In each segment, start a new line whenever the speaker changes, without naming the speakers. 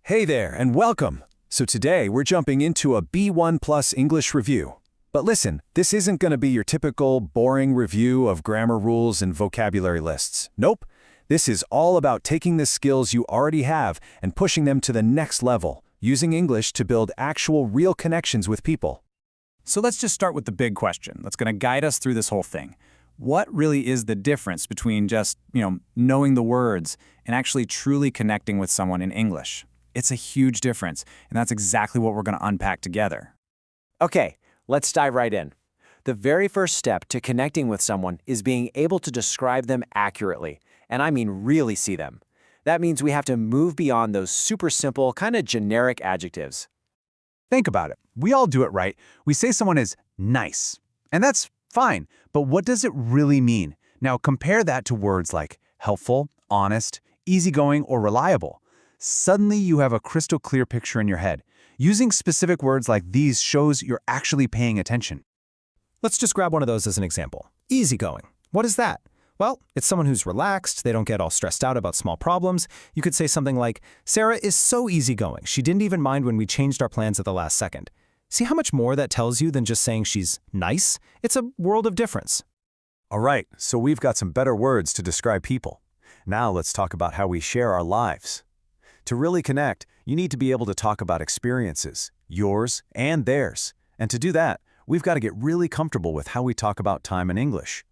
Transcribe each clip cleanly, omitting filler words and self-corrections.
Hey there, and welcome! So today we're jumping into a B1 Plus English review. But listen, this isn't going to be your typical boring review of grammar rules and vocabulary lists. Nope. This is all about taking the skills you already have and pushing them to the next level, using English to build actual real connections with people.
So let's just start with the big question that's going to guide us through this whole thing. What really is the difference between just, knowing the words and actually truly connecting with someone in English? It's a huge difference, and that's exactly what we're going to unpack together.
Okay, let's dive right in. The very first step to connecting with someone is being able to describe them accurately, and I mean really see them. That means we have to move beyond those super simple, kind of generic adjectives.
Think about it. We all do it, right? We say someone is nice, and that's fine, but what does it really mean? Now compare that to words like helpful, honest, easygoing, or reliable. Suddenly you have a crystal clear picture in your head. Using specific words like these shows you're actually paying attention.
Let's just grab one of those as an example. Easygoing. What is that? Well, it's someone who's relaxed, they don't get all stressed out about small problems. You could say something like, Sarah is so easygoing, she didn't even mind when we changed our plans at the last second. See how much more that tells you than just saying she's nice? It's a world of difference.
All right, so we've got some better words to describe people. Now let's talk about how we share our lives. To really connect, you need to be able to talk about experiences, yours and theirs. And to do that, we've got to get really comfortable with how we talk about time in English.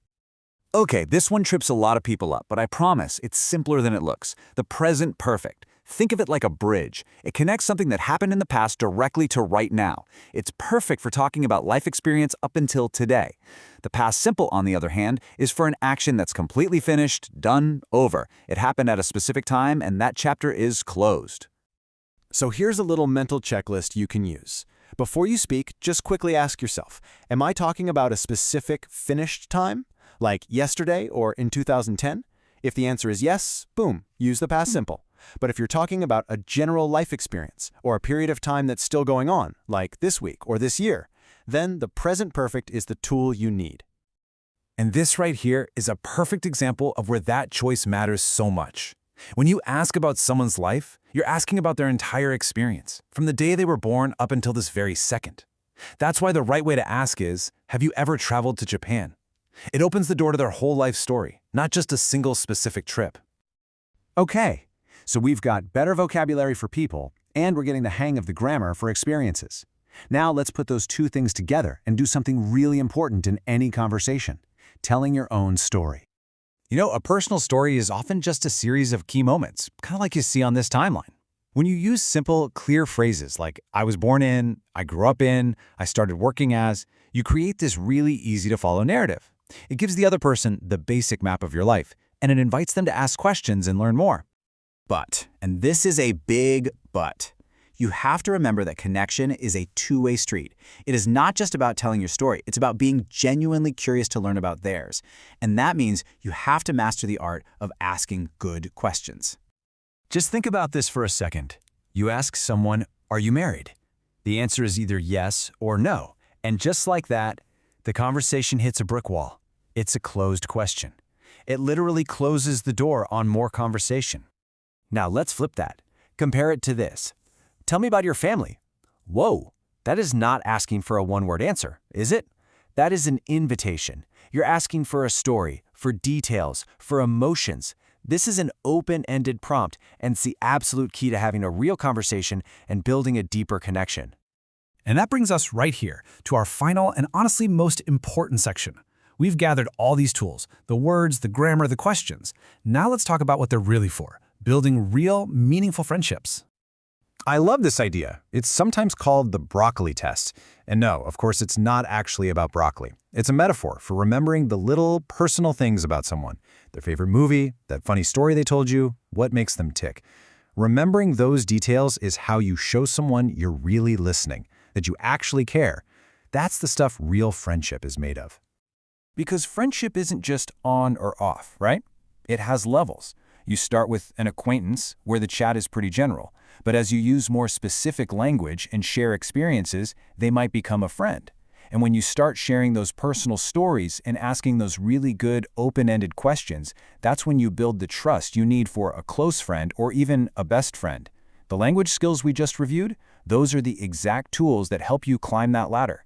Okay, this one trips a lot of people up, but I promise it's simpler than it looks. The present perfect. Think of it like a bridge. It connects something that happened in the past directly to right now. It's perfect for talking about life experience up until today. The past simple, on the other hand, is for an action that's completely finished, done, over. It happened at a specific time, and that chapter is closed.
So here's a little mental checklist you can use. Before you speak, just quickly ask yourself, am I talking about a specific finished time? Like yesterday or in 2010? If the answer is yes, boom, use the past simple. But if you're talking about a general life experience or a period of time that's still going on, like this week or this year, then the present perfect is the tool you need.
And this right here is a perfect example of where that choice matters so much. When you ask about someone's life, you're asking about their entire experience, from the day they were born up until this very second. That's why the right way to ask is, have you ever traveled to Japan? It opens the door to their whole life story, not just a single specific trip.
Okay, so we've got better vocabulary for people, and we're getting the hang of the grammar for experiences. Now let's put those two things together and do something really important in any conversation: telling your own story.
A personal story is often just a series of key moments, kind of like you see on this timeline. When you use simple, clear phrases like, I was born in, I grew up in, I started working as, you create this really easy-to-follow narrative. It gives the other person the basic map of your life, and it invites them to ask questions and learn more.
But, and this is a big but, you have to remember that connection is a two-way street. It is not just about telling your story, it's about being genuinely curious to learn about theirs. And that means you have to master the art of asking good questions.
Just think about this for a second. You ask someone, are you married? The answer is either yes or no. And just like that, the conversation hits a brick wall. It's a closed question. It literally closes the door on more conversation.
Now let's flip that. Compare it to this. Tell me about your family. Whoa, that is not asking for a one-word answer, is it? That is an invitation. You're asking for a story, for details, for emotions. This is an open-ended prompt, and it's the absolute key to having a real conversation and building a deeper connection.
And that brings us right here to our final and honestly most important section. We've gathered all these tools, the words, the grammar, the questions. Now let's talk about what they're really for, building real, meaningful friendships.
I love this idea. It's sometimes called the broccoli test. And no, of course, it's not actually about broccoli. It's a metaphor for remembering the little personal things about someone. Their favorite movie, that funny story they told you, what makes them tick. Remembering those details is how you show someone you're really listening, that you actually care. That's the stuff real friendship is made of.
Because friendship isn't just on or off, right? It has levels. You start with an acquaintance where the chat is pretty general, but as you use more specific language and share experiences, they might become a friend. And when you start sharing those personal stories and asking those really good open-ended questions, that's when you build the trust you need for a close friend or even a best friend. The language skills we just reviewed, those are the exact tools that help you climb that ladder.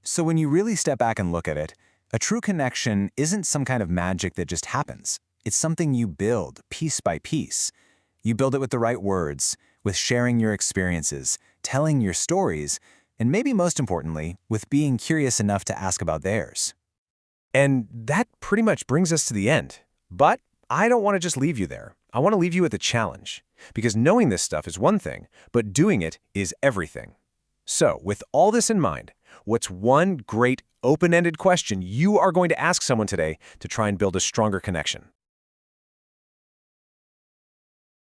So when you really step back and look at it, a true connection isn't some kind of magic that just happens. It's something you build piece by piece. You build it with the right words, with sharing your experiences, telling your stories, and maybe most importantly, with being curious enough to ask about theirs.
And that pretty much brings us to the end. But I don't want to just leave you there. I want to leave you with a challenge. Because knowing this stuff is one thing, but doing it is everything. So, with all this in mind, what's one great open-ended question you are going to ask someone today to try and build a stronger connection?